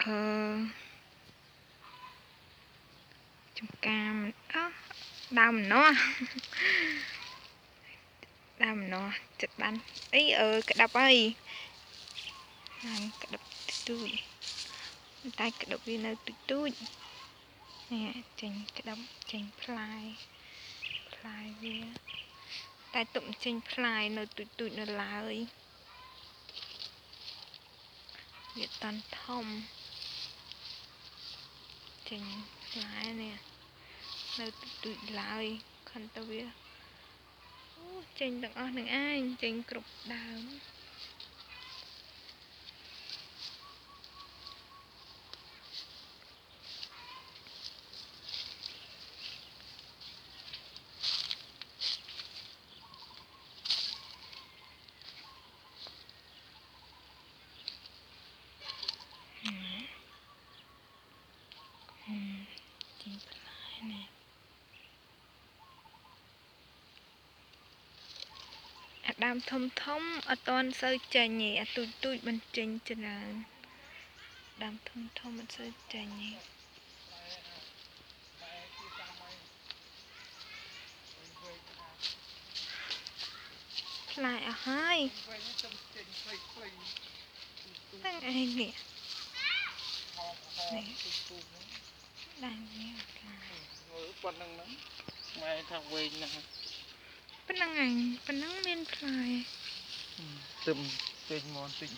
ចំការដើមនោះដើមនោះចិត្តបានអីក្តាប់ហើយហើយក្តាប់ទូចតែក្តាប់វានៅទូចនេះចេញក្តាប់ចេញផ្លែវាតែទុកចេញផ្លែនៅទូចនៅឡើយវាតាន់ធំចេញផ្លែនេះនៅទូចឡើយខិនទៅវាចេញទាំងអស់នឹងឯងចេញគ្រប់ដើមចេញផ្លែនេះអាដើមធំអត់ទាន់សូវចេញទេអាទូចមិនចេញច្រើនដើមធំមិនសូវចេញទេផ្លែអស់ហើយហ្នឹងឯងនេះដើមនេះផ្លែប៉ុណ្្នឹងម៉ែថាវែងហ្នឹងប៉ុណ្្នឹងឯងប៉ុណ្្នឹងមានផ្លែទឹមចេញមកតិច